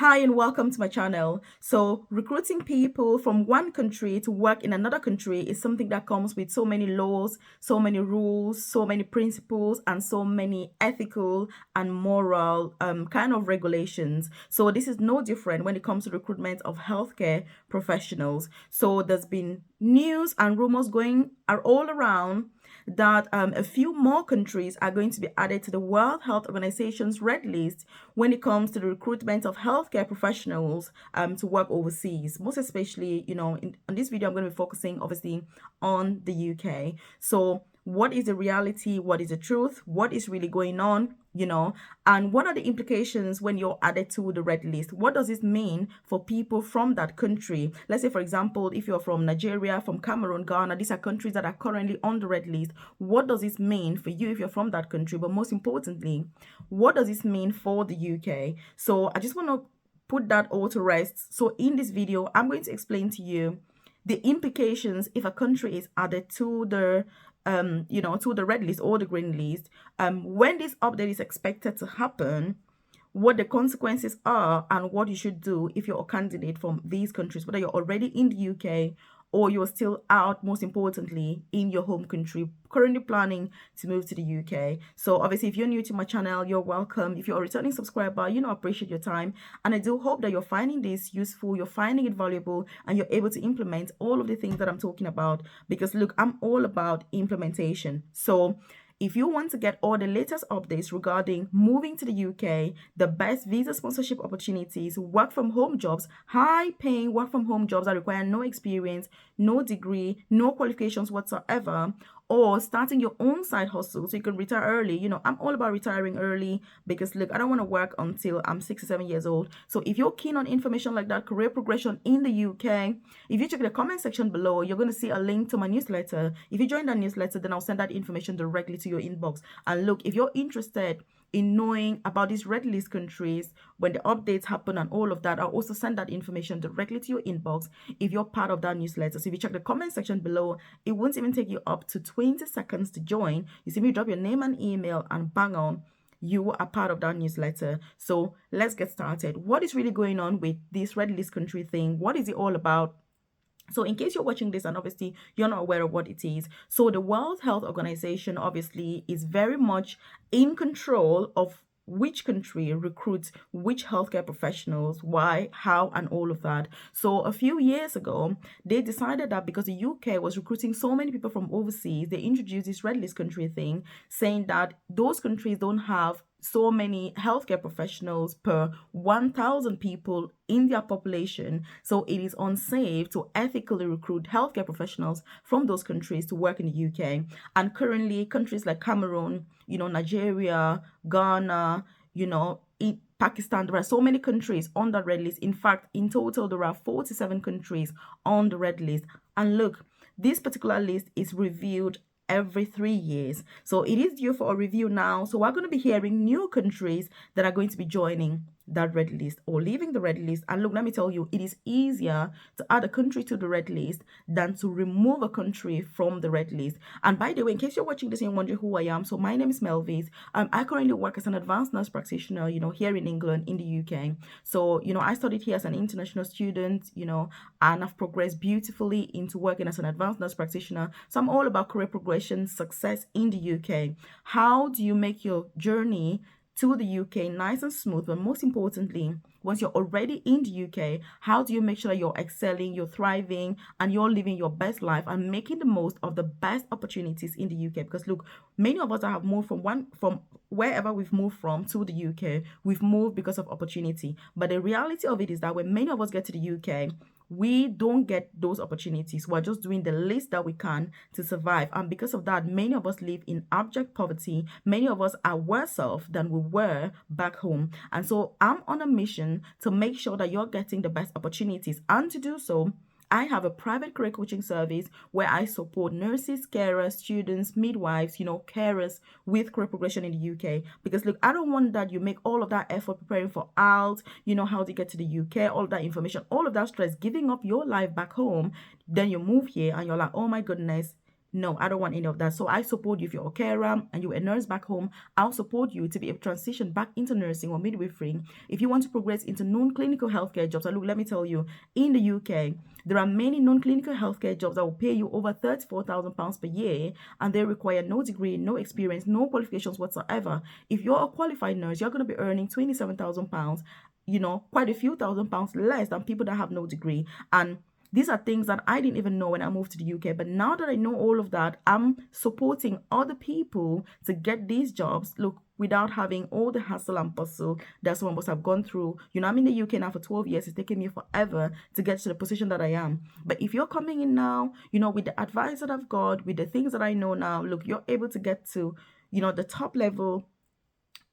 Hi and welcome to my channel. So recruiting people from one country to work in another country is something that comes with so many laws, so many rules, so many principles, and so many ethical and moral kind of regulations. So this is no different when it comes to recruitment of healthcare professionals. So there's been news and rumors going are all around that a few more countries are going to be added to the World Health Organization's red list when it comes to the recruitment of healthcare professionals to work overseas. Most especially, on this video, I'm going to be focusing obviously on the UK. So what is the reality? What is the truth? What is really going on? And what are the implications when you're added to the red list? What does this mean for people from that country? Let's say, for example, if you're from Nigeria, from Cameroon, Ghana, these are countries that are currently on the red list. What does this mean for you if you're from that country? But most importantly, what does this mean for the UK? So I just want to put that all to rest. So in this video, I'm going to explain to you the implications if a country is added to the to the red list or the green list, when this update is expected to happen, what the consequences are, and what you should do if you're a candidate from these countries, whether you're already in the UK or you're still out, most importantly, in your home country, currently planning to move to the UK. So obviously, if you're new to my channel, you're welcome. If you're a returning subscriber, I appreciate your time. And I do hope that you're finding this useful, you're finding it valuable, and you're able to implement all of the things that I'm talking about. Because look, I'm all about implementation. So if you want to get all the latest updates regarding moving to the UK, the best visa sponsorship opportunities, work from home jobs, high paying work from home jobs that require no experience, no degree, no qualifications whatsoever, or starting your own side hustle so you can retire early. I'm all about retiring early because look, I don't want to work until I'm 67 years old. So if you're keen on information like that, career progression in the UK, if you check the comment section below, you're going to see a link to my newsletter. If you join that newsletter, then I'll send that information directly to your inbox. And look, if you're interested in knowing about these red list countries, when the updates happen and all of that, I'll also send that information directly to your inbox if you're part of that newsletter. So if you check the comment section below, it won't even take you up to 20 seconds to join. You simply drop your name and email and bang on, you are part of that newsletter. So let's get started. What is really going on with this red list country thing? What is it all about? So in case you're watching this and obviously you're not aware of what it is, so the World Health Organization obviously is very much in control of which country recruits which healthcare professionals, why, how, and all of that. So a few years ago, they decided that because the UK was recruiting so many people from overseas, they introduced this red list country thing, saying that those countries don't have so many healthcare professionals per 1,000 people in their population. So it is unsafe to ethically recruit healthcare professionals from those countries to work in the UK. And currently, countries like Cameroon, Nigeria, Ghana, in Pakistan, there are so many countries on the red list. In fact, in total, there are 47 countries on the red list. And look, this particular list is reviewed every 3 years. So it is due for a review now. So we're going to be hearing new countries that are going to be joining that red list or leaving the red list. And look, let me tell you, it is easier to add a country to the red list than to remove a country from the red list. And by the way, in case you're watching this and you're wondering who I am, so my name is Melvis. I currently work as an advanced nurse practitioner, here in England, in the UK. So, I studied here as an international student, and I've progressed beautifully into working as an advanced nurse practitioner. So I'm all about career progression, success in the UK. How do you make your journey to the UK nice and smooth? But most importantly, once you're already in the UK, how do you make sure that you're excelling, you're thriving, and you're living your best life and making the most of the best opportunities in the UK? Because look, many of us that have moved from wherever we've moved from to the UK, we've moved because of opportunity. But the reality of it is that when many of us get to the UK, we don't get those opportunities. We're just doing the least that we can to survive. And because of that, many of us live in abject poverty. Many of us are worse off than we were back home. And so I'm on a mission to make sure that you're getting the best opportunities. And to do so, I have a private career coaching service where I support nurses, carers, students, midwives, carers with career progression in the UK. Because look, I don't want that you make all of that effort preparing for out, how to get to the UK, all of that information, all of that stress, giving up your life back home. Then you move here and you're like, oh my goodness, No, I don't want any of that. So I support you if you're a carer and you're a nurse back home. I'll support you to be able to transition back into nursing or midwifery. If you want to progress into non-clinical healthcare jobs, and look, let me tell you, in the UK, there are many non-clinical healthcare jobs that will pay you over £34,000 per year, and they require no degree, no experience, no qualifications whatsoever. If you're a qualified nurse, you're going to be earning £27,000, quite a few £1,000s less than people that have no degree. And these are things that I didn't even know when I moved to the UK. But now that I know all of that, I'm supporting other people to get these jobs, look, without having all the hassle and bustle that some of us have gone through. I'm in the UK now for 12 years. It's taken me forever to get to the position that I am. But if you're coming in now, with the advice that I've got, with the things that I know now, look, you're able to get to, the top level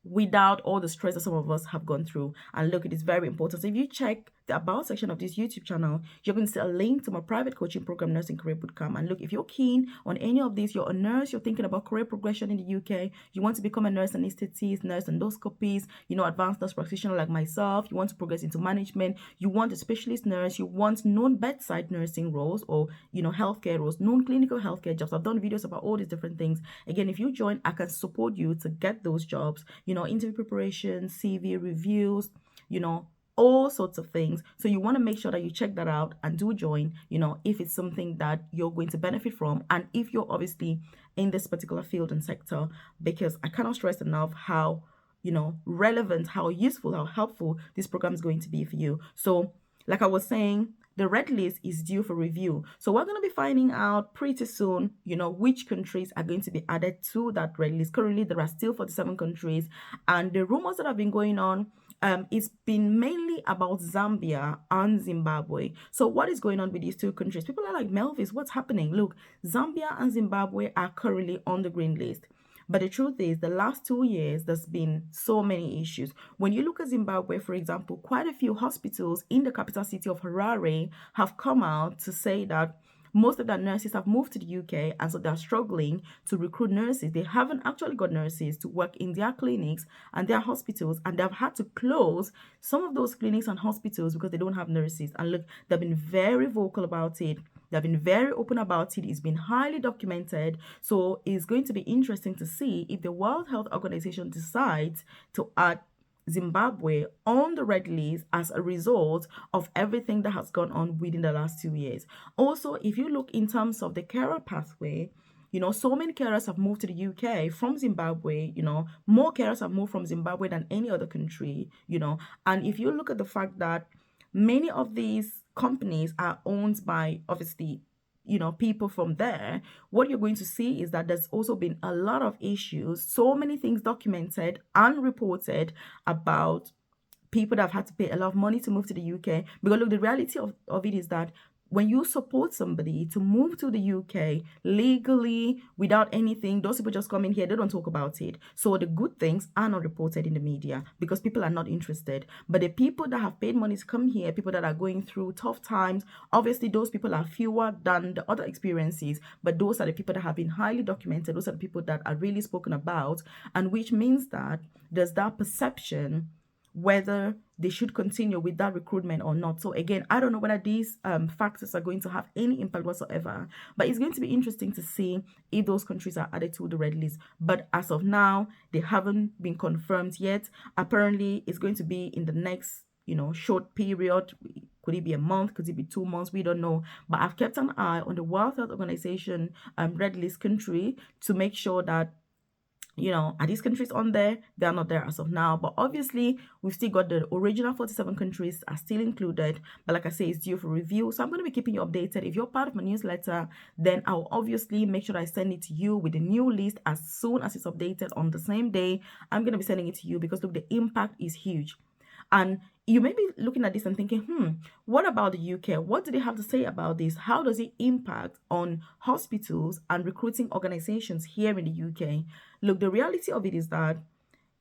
without all the stress that some of us have gone through. And look, it is very important. So if you check the about section of this YouTube channel, you're going to see a link to my private coaching program, Nursing Career Bootcamp. And look, if you're keen on any of these, you're a nurse, you're thinking about career progression in the UK, you want to become a nurse anesthetist, nurse endoscopist, advanced nurse practitioner like myself, you want to progress into management, you want a specialist nurse, you want non-bedside nursing roles or, healthcare roles, non-clinical healthcare jobs. I've done videos about all these different things. Again, if you join, I can support you to get those jobs, interview preparation, CV reviews, all sorts of things. So you want to make sure that you check that out and do join, if it's something that you're going to benefit from, and if you're obviously in this particular field and sector, because I cannot stress enough how, relevant, how useful, how helpful this program is going to be for you. So like I was saying, the red list is due for review. So we're going to be finding out pretty soon, which countries are going to be added to that red list. Currently, there are still 47 countries. And the rumors that have been going on, it's been mainly about Zambia and Zimbabwe. So what is going on with these two countries? People are like, Melvis, what's happening? Look, Zambia and Zimbabwe are currently on the green list. But the truth is, the last 2 years, there's been so many issues. When you look at Zimbabwe, for example, quite a few hospitals in the capital city of Harare have come out to say that most of their nurses have moved to the UK, and so they're struggling to recruit nurses. They haven't actually got nurses to work in their clinics and their hospitals, and they've had to close some of those clinics and hospitals because they don't have nurses. And look, they've been very vocal about it. They've been very open about it. It's been highly documented. So it's going to be interesting to see if the World Health Organization decides to add Zimbabwe on the red list as a result of everything that has gone on within the last 2 years. Also, if you look in terms of the carer pathway, so many carers have moved to the UK from Zimbabwe, more carers have moved from Zimbabwe than any other country, and if you look at the fact that many of these companies are owned by, obviously, people from there, what you're going to see is that there's also been a lot of issues, so many things documented and reported about people that have had to pay a lot of money to move to the UK. Because look, the reality of it is that when you support somebody to move to the UK legally without anything, those people just come in here, they don't talk about it. So the good things are not reported in the media because people are not interested. But the people that have paid money to come here, people that are going through tough times, obviously those people are fewer than the other experiences, but those are the people that have been highly documented. Those are the people that are really spoken about, and which means that there's that perception whether they should continue with that recruitment or not. So again, I don't know whether these factors are going to have any impact whatsoever, but it's going to be interesting to see if those countries are added to the red list. But as of now, they haven't been confirmed yet. Apparently, it's going to be in the next, short period. Could it be a month? Could it be 2 months? We don't know. But I've kept an eye on the World Health Organization red list country to make sure that are these countries on there? They are not there as of now. But obviously, we've still got the original 47 countries are still included. But like I say, it's due for review. So I'm going to be keeping you updated. If you're part of my newsletter, then I'll obviously make sure I send it to you with the new list as soon as it's updated on the same day. I'm going to be sending it to you because, look, the impact is huge. And you may be looking at this and thinking, what about the UK? What do they have to say about this? How does it impact on hospitals and recruiting organizations here in the UK? Look, the reality of it is that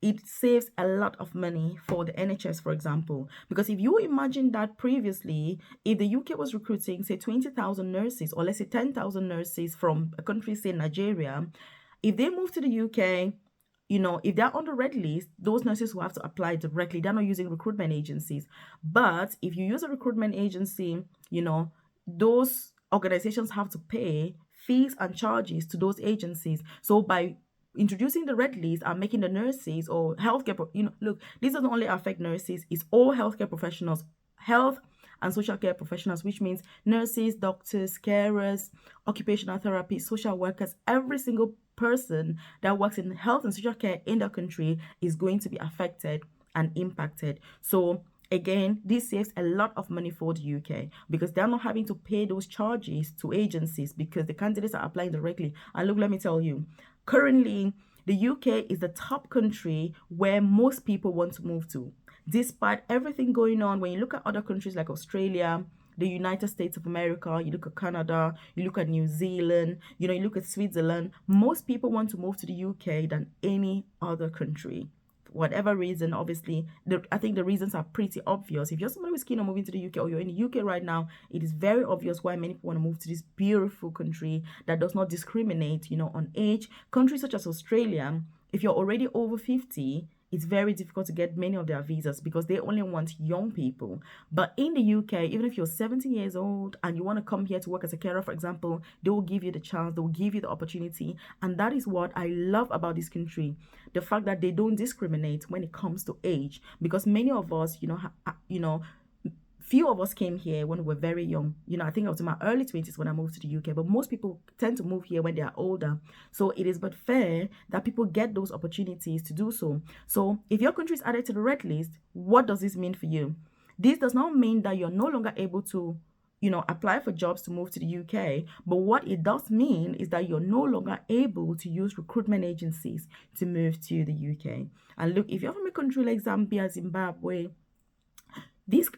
it saves a lot of money for the NHS, for example. Because if you imagine that previously, if the UK was recruiting, say, 20,000 nurses, or let's say 10,000 nurses from a country, say Nigeria, if they move to the UK, if they're on the red list, those nurses will have to apply directly. They're not using recruitment agencies. But if you use a recruitment agency, those organizations have to pay fees and charges to those agencies. So by introducing the red list and making the nurses or healthcare, look, this doesn't only affect nurses, it's all healthcare professionals, health and social care professionals, which means nurses, doctors, carers, occupational therapists, social workers, every single person that works in health and social care in the country is going to be affected and impacted. So again, this saves a lot of money for the UK because they're not having to pay those charges to agencies because the candidates are applying directly. And look, let me tell you, currently the UK is the top country where most people want to move to. Despite everything going on, when you look at other countries like Australia, the United States of America, you look at Canada, you look at New Zealand, you look at Switzerland, most people want to move to the UK than any other country. For whatever reason, obviously, I think the reasons are pretty obvious. If you're somebody who's keen on moving to the UK or you're in the UK right now, it is very obvious why many people want to move to this beautiful country that does not discriminate, on age. Countries such as Australia, if you're already over 50, it's very difficult to get many of their visas because they only want young people. But in the UK, even if you're 70 years old and you want to come here to work as a carer, for example, they will give you the chance, they will give you the opportunity. And that is what I love about this country, the fact that they don't discriminate when it comes to age. Because many of us, few of us came here when we were very young. I think I was in my early 20s when I moved to the UK, but most people tend to move here when they are older. So it is but fair that people get those opportunities to do so. So if your country is added to the red list, what does this mean for you? This does not mean that you're no longer able to apply for jobs to move to the UK. But what it does mean is that you're no longer able to use recruitment agencies to move to the UK. And look, if you're from a country like Zambia, Zimbabwe, these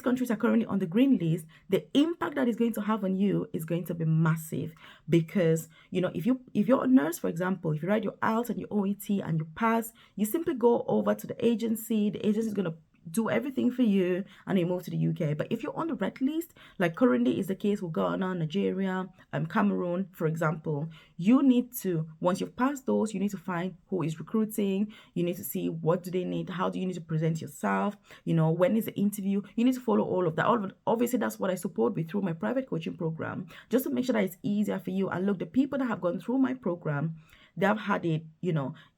countries are currently on the green list. The impact that is going to have on you is going to be massive because if you're a nurse, for example, if you write your IELTS and your OET and you pass, you simply go over to the agency. The agency is going to do everything for you and you move to the UK. But if you're on the red list, like currently is the case with Ghana, Nigeria, Cameroon, for example, you need to, once you've passed those, you need to find who is recruiting. You need to see what do they need, how do you need to present yourself, when is the interview. You need to follow all of that. Obviously, that's what I support with through my private coaching program, just to make sure that it's easier for you. And look, the people that have gone through my program, they have had it,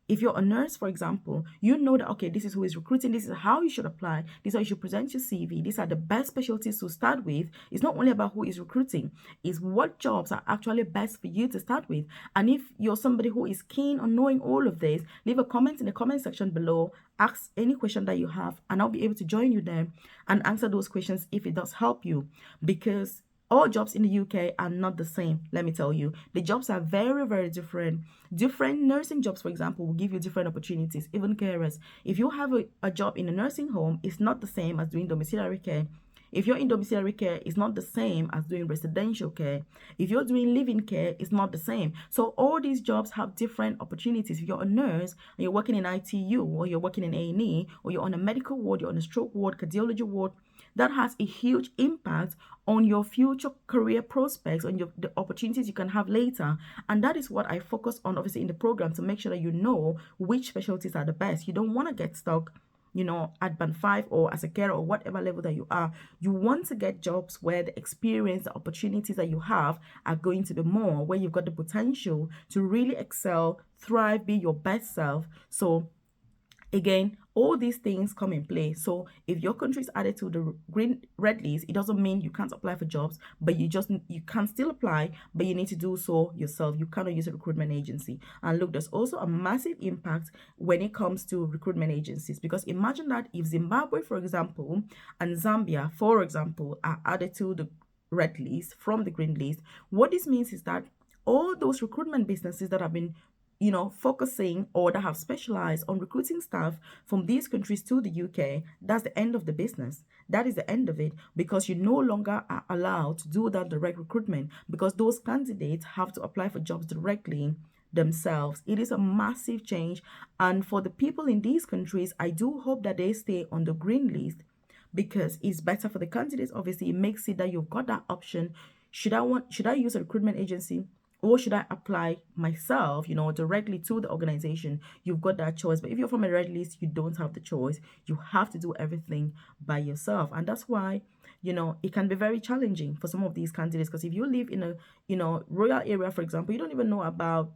if you're a nurse, for example, you know that, okay, this is who is recruiting, this is how you should apply, this is how you should present your CV, these are the best specialties to start with. It's not only about who is recruiting, it's what jobs are actually best for you to start with. And if you're somebody who is keen on knowing all of this, leave a comment in the comment section below, ask any question that you have, and I'll be able to join you there and answer those questions if it does help you. Because all jobs in the UK are not the same, let me tell you. The jobs are very, very different. Different nursing jobs, for example, will give you different opportunities, even carers. If you have a job in a nursing home, it's not the same as doing domiciliary care. If you're in domiciliary care, it's not the same as doing residential care. If you're doing living care, it's not the same. So all these jobs have different opportunities. If you're a nurse and you're working in ITU, or you're working in A&E, or you're on a medical ward, you're on a stroke ward, cardiology ward, that has a huge impact on your future career prospects, on the opportunities you can have later. And that is what I focus on, obviously, in the program, to make sure that you know which specialties are the best. You don't want to get stuck at band 5 or as a carer or whatever level that you are. You want to get jobs where the experience, the opportunities that you have are going to be more, where you've got the potential to really excel, thrive, be your best self. So again, all these things come in play. So if your country is added to the red list, it doesn't mean you can't apply for jobs, but you can still apply, but you need to do so yourself. You cannot use a recruitment agency. And look, there's also a massive impact when it comes to recruitment agencies, because imagine that if Zimbabwe, for example, and Zambia, for example, are added to the red list from the green list, what this means is that all those recruitment businesses that have been focusing or that have specialized on recruiting staff from these countries to the UK, that's the end of the business. That is the end of it, because you no longer are allowed to do that direct recruitment, because those candidates have to apply for jobs directly themselves. It is a massive change. And for the people in these countries, I do hope that they stay on the green list, because it's better for the candidates. Obviously, it makes it that you've got that option. Should I use a recruitment agency, or should I apply myself, directly to the organization? You've got that choice. But if you're from a red list, you don't have the choice. You have to do everything by yourself. And that's why, it can be very challenging for some of these candidates, because if you live in a, rural area, for example, you don't even know about,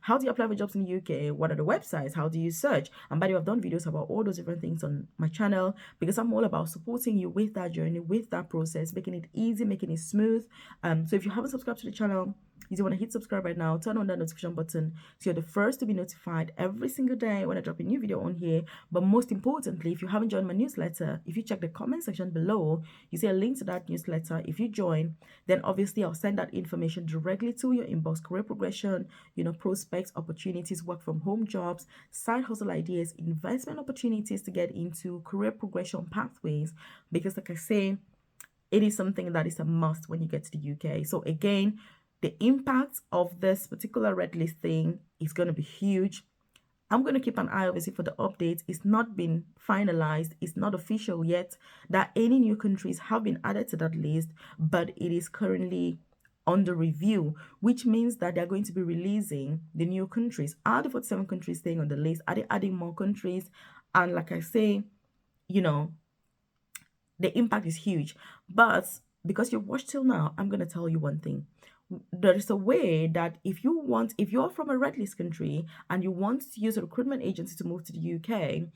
how do you apply for jobs in the UK? What are the websites? How do you search? And by the way, I've done videos about all those different things on my channel, because I'm all about supporting you with that journey, with that process, making it easy, making it smooth. So if you haven't subscribed to the channel, you do want to hit subscribe right now, turn on that notification button so you're the first to be notified every single day when I drop a new video on here. But most importantly, if you haven't joined my newsletter, if you check the comment section below, you see a link to that newsletter. If you join, then obviously I'll send that information directly to your inbox: career progression, prospects, opportunities, work from home jobs, side hustle ideas, investment opportunities to get into career progression pathways. Because like I say, it is something that is a must when you get to the UK. So again, the impact of this particular red list thing is going to be huge. I'm going to keep an eye, obviously, for the updates. It's not been finalized. It's not official yet that any new countries have been added to that list, but it is currently under review, which means that they're going to be releasing the new countries. Are the 47 countries staying on the list? Are they adding more countries? And like I say, the impact is huge. But because you've watched till now, I'm going to tell you one thing. There is a way that if you're from a red list country and you want to use a recruitment agency to move to the UK,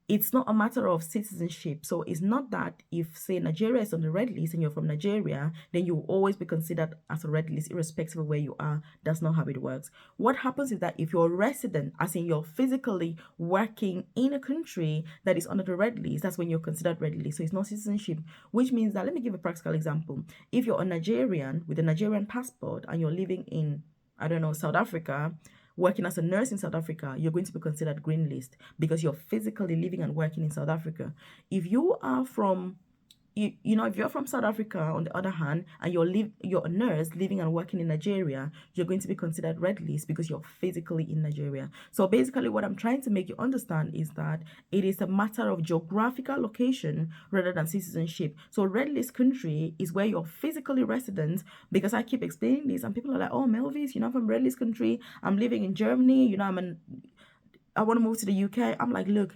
it's not a matter of citizenship. So it's not that if, say, Nigeria is on the red list and you're from Nigeria, then you will always be considered as a red list irrespective of where you are. That's not how it works. What happens is that if you're a resident, as in you're physically working in a country that is under the red list, that's when you're considered red list. So it's not citizenship, which means that, let me give a practical example. If you're a Nigerian with a Nigerian passport and you're living in, I don't know, South Africa, working as a nurse in South Africa, you're going to be considered green list because you're physically living and working in South Africa. If you are from, if you're from South Africa, on the other hand, and you're a nurse living and working in Nigeria, you're going to be considered red list because you're physically in Nigeria. So basically what I'm trying to make you understand is that it is a matter of geographical location rather than citizenship. So red list country is where you're physically resident, because I keep explaining this and people are like, oh, Melvis, I'm from red list country, I'm living in Germany, I want to move to the UK. I'm like, look,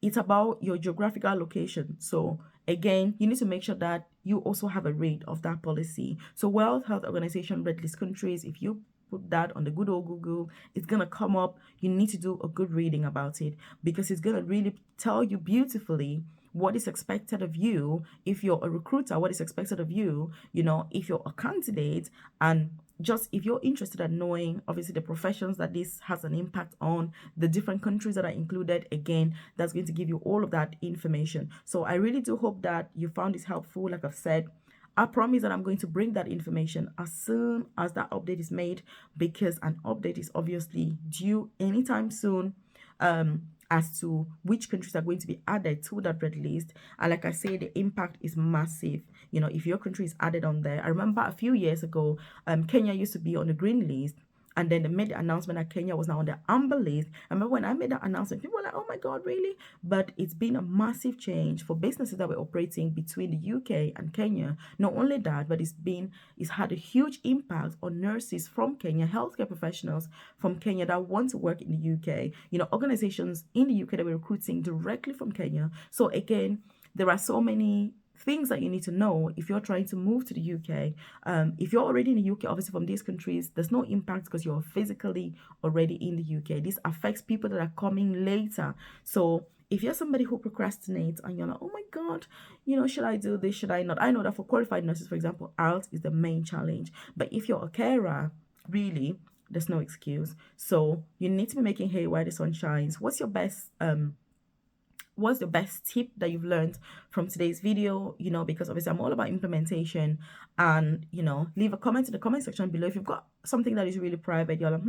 it's about your geographical location. So again, you need to make sure that you also have a read of that policy. So World Health Organization red list countries, if you put that on the good old Google, it's going to come up. You need to do a good reading about it, because it's going to really tell you beautifully what is expected of you if you're a recruiter, what is expected of you, if you're a candidate, and just if you're interested in knowing, obviously, the professions that this has an impact on, the different countries that are included, again, that's going to give you all of that information. So I really do hope that you found this helpful. Like I've said, I promise that I'm going to bring that information as soon as that update is made, because an update is obviously due anytime soon. As to which countries are going to be added to that red list. And like I say, the impact is massive. If your country is added on there. I remember a few years ago, Kenya used to be on the green list, and then they made the announcement that Kenya was now on the amber list. I remember when I made that announcement, people were like, oh my God, really? But it's been a massive change for businesses that were operating between the UK and Kenya. Not only that, but it's had a huge impact on nurses from Kenya, healthcare professionals from Kenya that want to work in the UK. Organizations in the UK that were recruiting directly from Kenya. So again, there are so many things that you need to know if you're trying to move to the UK. If you're already in the UK, obviously from these countries, there's no impact because you're physically already in the UK. This affects people that are coming later. So if you're somebody who procrastinates and you're like, oh my God, should I do this? Should I not? I know that for qualified nurses, for example, IELTS is the main challenge. But if you're a carer, really, there's no excuse. So you need to be making hay while the sun shines. What's the best tip that you've learned from today's video? Because obviously I'm all about implementation, and leave a comment in the comment section below if you've got something that is really private. You're like,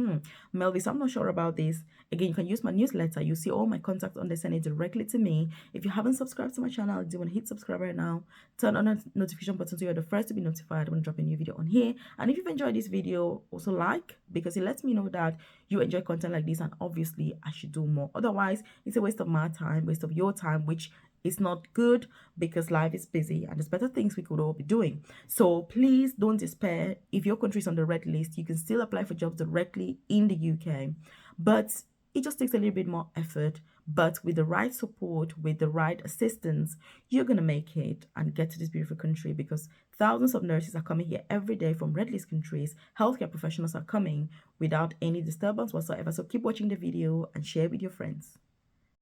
Melvis, I'm not sure about this. Again, you can use my newsletter. You see all my contacts on there, send it directly to me. If you haven't subscribed to my channel, do you want to hit subscribe right now, turn on the notification button so you're the first to be notified when I drop a new video on here. And if you've enjoyed this video, also like, because it lets me know that you enjoy content like this, and obviously I should do more. Otherwise, it's a waste of my time, waste of your time, which is not good, because life is busy and there's better things we could all be doing. So please don't despair. If your country is on the red list, you can still apply for jobs directly in the UK, but it just takes a little bit more effort. But with the right support, with the right assistance, you're going to make it and get to this beautiful country, because thousands of nurses are coming here every day from red list countries. Healthcare professionals are coming without any disturbance whatsoever. So keep watching the video and share with your friends.